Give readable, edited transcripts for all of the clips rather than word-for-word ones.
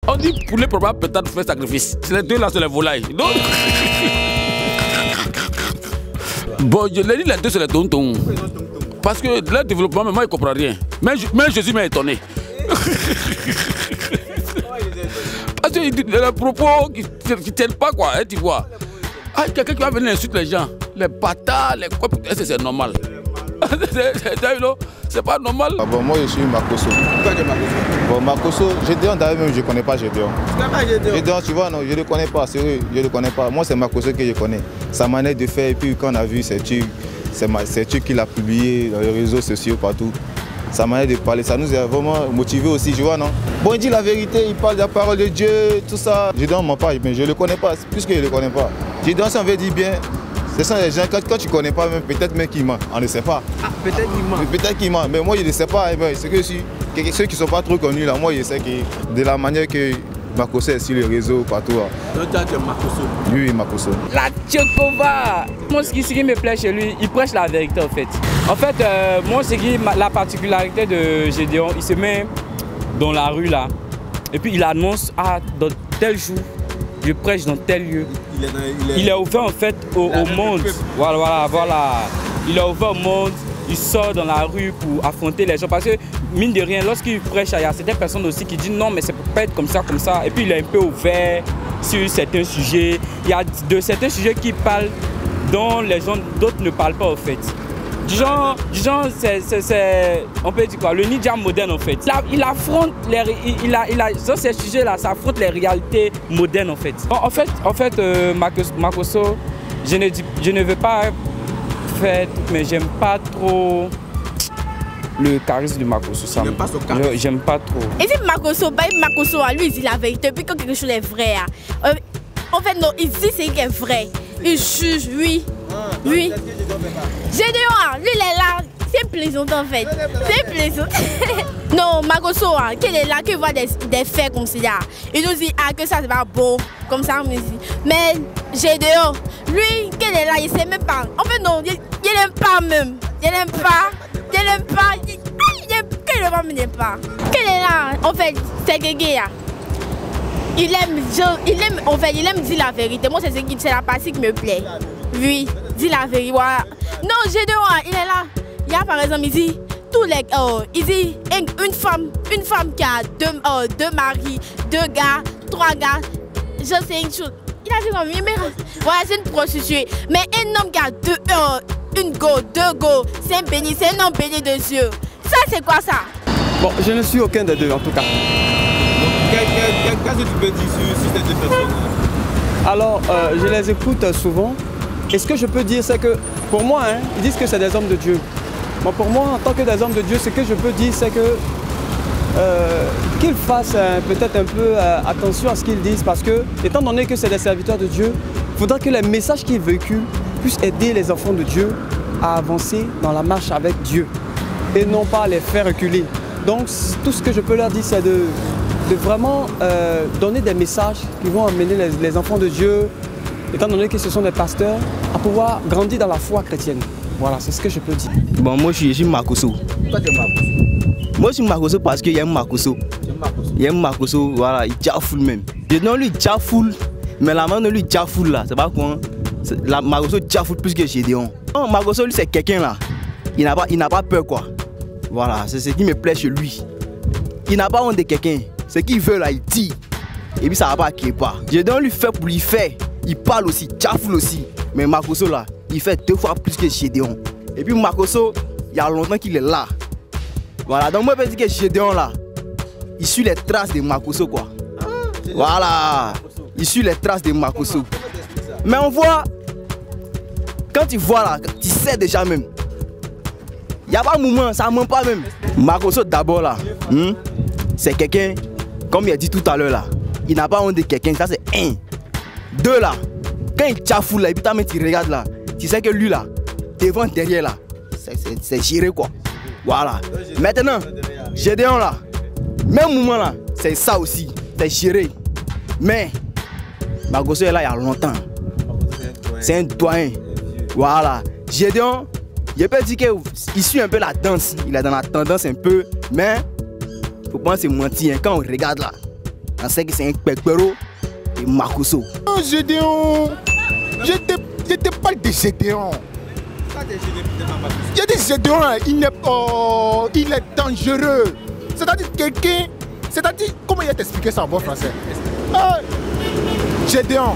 On dit poulet probable peut-être faire sacrifice. C'est les deux là, c'est les volailles. Donc... Bon, je l'ai dit, les deux c'est les tontons. Parce que leur développement, moi, il ne comprend rien. Même Jésus m'a étonné. Parce que les propos qui ne tiennent pas, quoi, hein, tu vois. Ah, quelqu'un qui va venir insulter les gens, les bâtards, les quoi, c'est normal. C'est pas normal. Ah bon, moi je suis Makosso. Pourquoi tu es Makosso? Bon, Makosso, Gédéon d'ailleurs même je ne connais pas Gédéon. Tu connais pas Gédéon? Gédéon, tu vois, non, je ne le connais pas, sérieux, je ne le connais pas. Moi c'est Makosso que je connais. Sa manière de faire, et puis quand on a vu ces trucs qu'il a publiés dans les réseaux sociaux partout, sa manière de parler, ça nous a vraiment motivés aussi, tu vois, non? Bon, il dit la vérité, il parle de la parole de Dieu, tout ça. Gédéon m'en parle, mais je ne le connais pas, puisque je ne le connais pas. Gédéon, si on veut dire bien, ce sont les gens, quand tu ne connais pas, peut-être même qu'ils mentent, on ne sait pas. Ah, peut-être qu'ils mentent. Peut-être qu'ils mentent, mais moi je ne sais pas. C'est que si, ceux qui ne sont pas trop connus, là, moi je sais que de la manière que Makosso est sur les réseaux, partout. Donc tu es Makosso. Oui, Makosso. La Tchokova. Moi, ce qui me plaît chez lui, il prêche la vérité en fait. En fait, moi, c'est la particularité de Gédéon, il se met dans la rue là, et puis il annonce, ah, dans tel jour, je prêche dans tel lieu. Il est ouvert en fait au monde. Voilà. Il est ouvert au monde. Il sort dans la rue pour affronter les gens. Parce que, mine de rien, lorsqu'il prêche, il y a certaines personnes aussi qui disent non, mais ça ne peut pas être comme ça. Et puis il est un peu ouvert sur certains sujets. Il y a de certains sujets qui parlent dont les gens d'autres ne parlent pas en fait. Du genre c'est, on peut dire quoi, le ninja moderne en fait. Il affronte sur ces sujets-là, ça affronte les réalités modernes en fait. En fait, Makosso, je ne veux pas faire, mais j'aime pas trop le charisme de Makosso. J'aime pas son charisme. J'aime pas trop. Et si Makosso, lui il dit la vérité, puis quand quelque chose est vrai, en fait non, il dit c'est qui est vrai. Il juge, oui. Oui. Gédéon, lui il est là, c'est plaisant en fait. C'est plaisant. Non, Makosso, qu'il est là, qu'il voit des faits comme ça. Il nous dit que ça c'est pas bon, comme ça on me dit. Mais Gédéon, lui, qu'il est là, il sait même pas. En fait non, il n'aime pas même. Il n'aime pas. Il n'aime pas. Il n'aime pas. Qu'il est là, en fait, c'est Guégué. Il aime dire la vérité. Moi, c'est la partie qui me plaît. Oui, dit la vérité. Voilà. Non, Gédéon, il est là. Il y a par exemple, il dit, il dit une femme qui a deux maris, 2 gars, 3 gars. Je sais une chose. Il a dit comme mais voilà, c'est une prostituée. Mais un homme qui a 2 go, c'est un homme béni de Dieu. Ça, c'est quoi ça? Bon, je ne suis aucun des deux en tout cas. Qu'est-ce que tu peux dire sur ces 2 personnes? Alors, je les écoute souvent. Et ce que je peux dire, c'est que pour moi, ils disent que c'est des hommes de Dieu. Bon, pour moi, en tant que des hommes de Dieu, ce que je peux dire, c'est que qu'ils fassent peut-être un peu attention à ce qu'ils disent. Parce que, étant donné que c'est des serviteurs de Dieu, il faudra que les messages qu'ils véhiculent puissent aider les enfants de Dieu à avancer dans la marche avec Dieu. Et non pas les faire reculer. Donc, tout ce que je peux leur dire, c'est de vraiment donner des messages qui vont amener les enfants de Dieu, étant donné que ce sont des pasteurs, à pouvoir grandir dans la foi chrétienne. Voilà, c'est ce que je peux dire. Bon, moi je suis Makosso. Pourquoi tu es Makosso? Moi je suis Makosso parce qu'il y a un Makosso. Il y a un Makosso, voilà, il jafoule même. Non, lui jafoule, mais la main de lui jafoule là, c'est pas quoi. La Makosso jafoule plus que Gédéon. Non, Makosso lui c'est quelqu'un là. Il n'a pas peur quoi. Voilà, c'est ce qui me plaît chez lui. Il n'a pas honte de quelqu'un. Ce qu'il veut là, il dit. Et puis ça va pas qu'il pas. Gédéon lui fait pour lui faire. Il parle aussi, jafoule aussi. Mais Makosso là, il fait 2 fois plus que Gédéon. Et puis Makosso, il y a longtemps qu'il est là. Voilà, donc moi je peux dire que Gédéon là, il suit les traces de Makosso quoi. Voilà, il suit les traces de Makosso. Mais on voit, quand tu vois là, tu sais déjà même. Il n'y a pas de moment, ça ne ment pas même. Makosso d'abord là, c'est quelqu'un, comme il a dit tout à l'heure là, il n'a pas honte de quelqu'un, ça c'est 1. 2 là, quand il tchafoule là, et puis tu regardes là, tu sais que lui là, devant, derrière là, c'est géré quoi. Voilà. Maintenant, Gédéon là, même moment là, c'est ça aussi, c'est géré. Mais, Makosso est là il y a longtemps. C'est un doyen. Voilà. Gédéon, je peux dire qu'il suit un peu la danse, il est dans la tendance un peu, mais il ne faut pas se mentir, hein, quand on regarde là, on sait que c'est un Pekpero et Makoso. Non, Gédéon, je te parle de Gédéon. Il y a des Gédéon, il est dangereux. C'est-à-dire quelqu'un, c'est-à-dire, comment il a t'expliqué ça en bon français? Gédéon,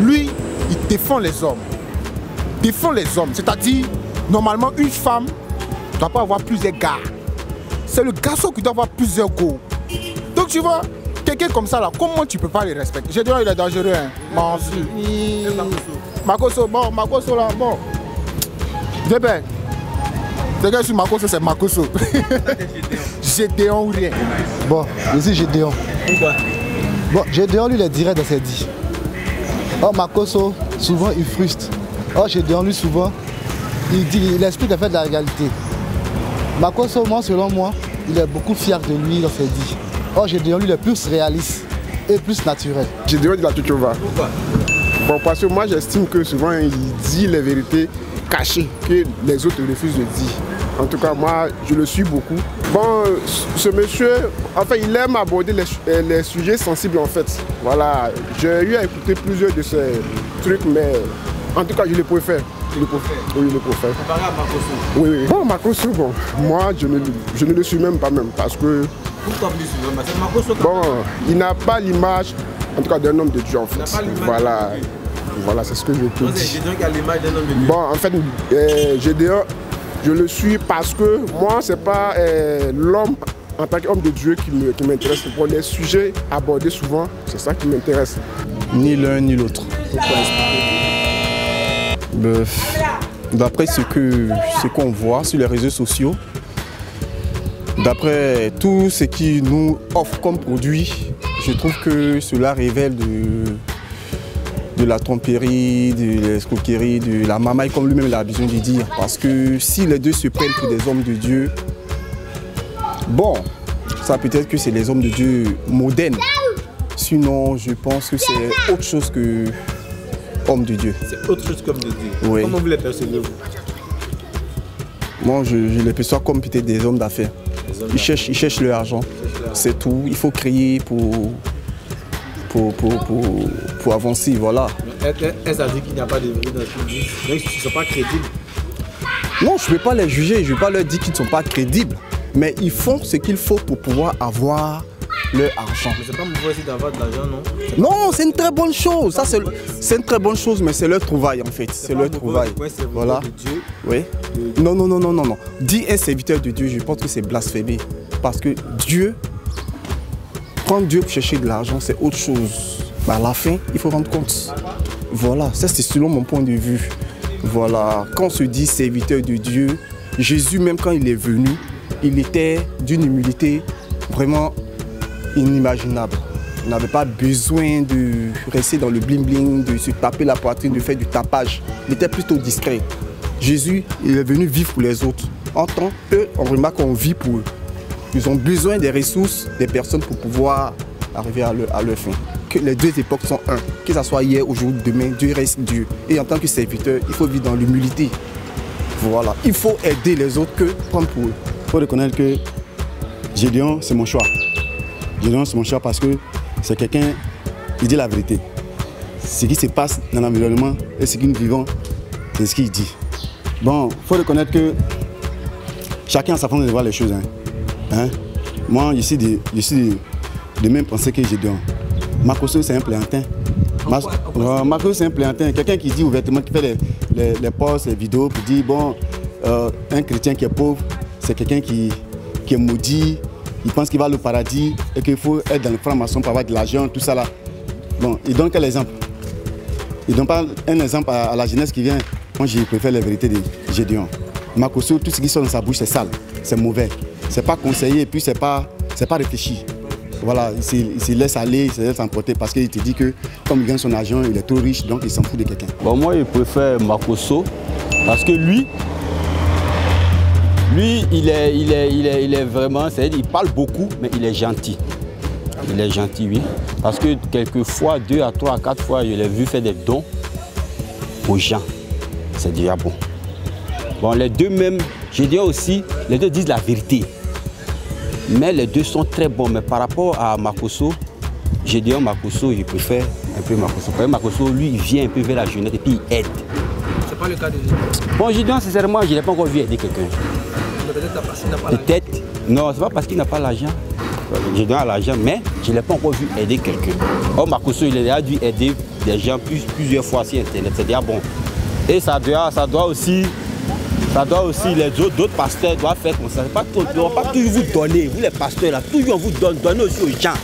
lui, il défend les hommes. Défend les hommes, c'est-à-dire, normalement, une femme ne doit pas avoir plusieurs gars. C'est le garçon qui doit avoir plusieurs go. Donc tu vois, quelqu'un comme ça là, comment tu peux pas le respecter? Gédéon, il est dangereux, hein. Bon, Makoso, bon, Makoso là, bon. Débé. C'est que sur Makoso, c'est Makoso. Gédéon ou rien. Bon, ici Gédéon. Pourquoi? Bon, Gédéon, lui, il est direct dans ses dits. Oh, Makoso, souvent, il frustre. Oh, Gédéon, lui, souvent, il explique le fait de la réalité. Makoso, moi, selon moi, il est beaucoup fier de lui dans ses dits. Oh, Gédéon, lui, il est plus réaliste et plus naturel. Gédéon, il a tout over. Pourquoi? Bon, parce que moi, j'estime que souvent, il dit les vérités cachées que les autres refusent de dire. En tout cas, moi, je le suis beaucoup. Bon, ce monsieur, enfin, il aime aborder les sujets sensibles, en fait. Voilà, j'ai eu à écouter plusieurs de ces trucs, mais en tout cas, je les préfère. Oui, je le préfère. Comparé à Makoso? Oui, oui. Bon, Makoso, bon, moi, je ne le suis même pas même, parce que... Pourquoi plus souvent? C'est Makoso quand bon, il n'a pas l'image, en tout cas, d'un homme de Dieu, en fait. Voilà. Voilà, c'est ce que je peux dire. C'est Gédéon qui a l'image d'un homme de Dieu. Bon, en fait, Gédéon, je le suis parce que moi, c'est pas l'homme en tant qu'homme de Dieu qui m'intéresse. Pour les sujets abordés souvent, c'est ça qui m'intéresse. Ni l'un ni l'autre. D'après ce qu'on voit sur les réseaux sociaux, d'après tout ce qu'ils nous offrent comme produit, je trouve que cela révèle de la tromperie, de l'escroquerie, de la mamaille, comme lui-même a besoin de dire. Parce que si les deux se prennent pour des hommes de Dieu, bon, ça peut-être que c'est les hommes de Dieu modernes. Sinon, je pense que c'est autre chose que homme de Dieu. C'est autre chose qu'homme de Dieu. Oui. Comment vous les percevez-vous? Moi, je les perçois comme peut-être des hommes d'affaires. Ils cherchent leur argent, c'est tout. Il faut crier pour avancer, voilà. Est-ce à dire qu'il n'y a pas de vérité dans ce qu'ils disent? Donc ils ne sont pas crédibles? Non, je ne vais pas les juger, je ne vais pas leur dire qu'ils ne sont pas crédibles. Mais ils font ce qu'il faut pour pouvoir avoir leur argent. Mais c'est pas mauvais aussi d'avoir de l'argent, non? Non, c'est une très bonne chose. Ça, c'est une très bonne chose, mais c'est leur trouvaille en fait. C'est leur trouvaille. Voilà. De Dieu. Oui. Non. Dire un serviteur de Dieu, je pense que c'est blasphémé. Parce que Dieu, prendre Dieu pour chercher de l'argent, c'est autre chose. À la fin, il faut rendre compte. Voilà, ça c'est selon mon point de vue. Voilà, quand on se dit serviteur de Dieu, Jésus même quand il est venu, il était d'une humilité vraiment inimaginable. Il n'avait pas besoin de rester dans le bling-bling, de se taper la poitrine, de faire du tapage. Il était plutôt discret. Jésus, il est venu vivre pour les autres. En tant qu'eux, on remarque qu'on vit pour eux. Ils ont besoin des ressources, des personnes pour pouvoir arriver à leur fin. Que les deux époques sont un. Que ce soit hier, aujourd'hui, demain, Dieu reste Dieu. Et en tant que serviteur, il faut vivre dans l'humilité. Voilà. Il faut aider les autres que prendre pour eux. Il faut reconnaître que Gédéon, c'est mon choix. Gédéon, c'est mon choix parce que c'est quelqu'un qui dit la vérité. Ce qui se passe dans l'environnement et ce que nous vivons, c'est ce qu'il dit. Bon, il faut reconnaître que chacun a sa façon de voir les choses. Moi, je suis de même pensée que Gédéon. Makoso, c'est un plaisantin. Makoso, c'est un plaisantin. Quelqu'un qui dit ouvertement, qui fait les posts, les vidéos, pour dire, bon, un chrétien qui est pauvre, c'est quelqu'un qui est maudit, il pense qu'il va au paradis et qu'il faut être dans le franc-maçon pour avoir de l'argent, tout ça là. Bon, il donne quel exemple? Il donne pas un exemple à la jeunesse qui vient. Moi, je préfère la vérité de Gédéon. Makoso, tout ce qui sort dans sa bouche, c'est sale, c'est mauvais. C'est pas conseillé et puis c'est pas réfléchi. Voilà, il se laisse aller, il se laisse emporter parce qu'il te dit que comme il gagne son argent, il est trop riche, donc il s'en fout de quelqu'un. Bon, moi, je préfère Makoso parce que lui, il est vraiment, c'est-à-dire il parle beaucoup, mais il est gentil. Il est gentil, oui. Parce que quelquefois, 2 à 3 à 4 fois, je l'ai vu faire des dons aux gens. C'est déjà bon. Bon, les deux même, je dis aussi, les deux disent la vérité. Mais les deux sont très bons. Mais par rapport à Makosso, Gédéon Makosso, je préfère un peu Makosso. Parce que Makosso, lui, il vient un peu vers la jeunesse et puis il aide. C'est pas le cas de Gédéon. Bon, Gédéon, sincèrement, je n'ai pas encore vu aider quelqu'un. Peut-être parce qu'il n'a pas l'argent. Peut-être. Non, c'est pas parce qu'il n'a pas l'argent. Gédéon a l'argent, mais je ne l'ai pas encore vu aider quelqu'un. Or, Makosso, il a dû aider des gens plusieurs fois sur Internet. C'est déjà bon. Et ça doit aussi, les autres pasteurs doivent faire comme ça. On ne doit pas toujours vous donner, vous les pasteurs là, toujours vous donnez aussi aux gens.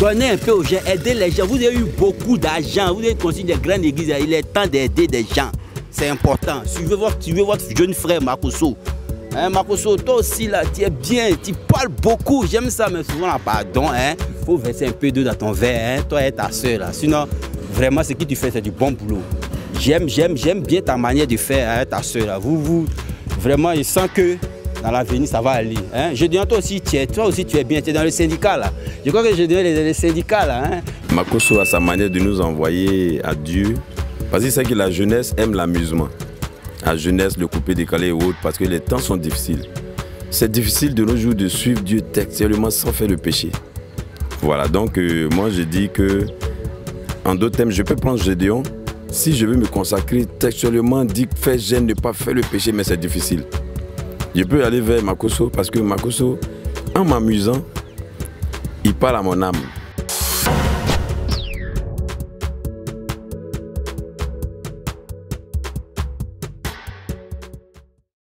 Donnez un peu aux gens, aidez les gens. Vous avez eu beaucoup d'argent, vous avez construit des grandes églises, il est temps d'aider des gens. C'est important. Suivez votre jeune frère Makosso. Hein, Makosso, toi aussi là, tu es bien, tu parles beaucoup. J'aime ça, mais souvent là, pardon, hein, il faut verser un peu d'eau dans ton verre, hein, toi et ta soeur là. Sinon, vraiment, ce que tu fais, c'est du bon boulot. J'aime bien ta manière de faire avec ta soeur là. Vraiment, je sens que dans l'avenir, ça va aller. Hein. Je dis, toi aussi, tu es bien, tu es dans le syndicat là. Je crois que je dis les syndicats là. Hein. Makosso a sa manière de nous envoyer à Dieu. Parce qu'il sait que la jeunesse aime l'amusement. La jeunesse, le coupé décalé et autres, parce que les temps sont difficiles. C'est difficile de nos jours de suivre Dieu textuellement sans faire le péché. Voilà, donc moi je dis que, en d'autres termes, je peux prendre Gédéon. Si je veux me consacrer textuellement, dire fais gêne, ne pas faire le péché, mais c'est difficile. Je peux aller vers Makosso parce que Makosso, en m'amusant, il parle à mon âme.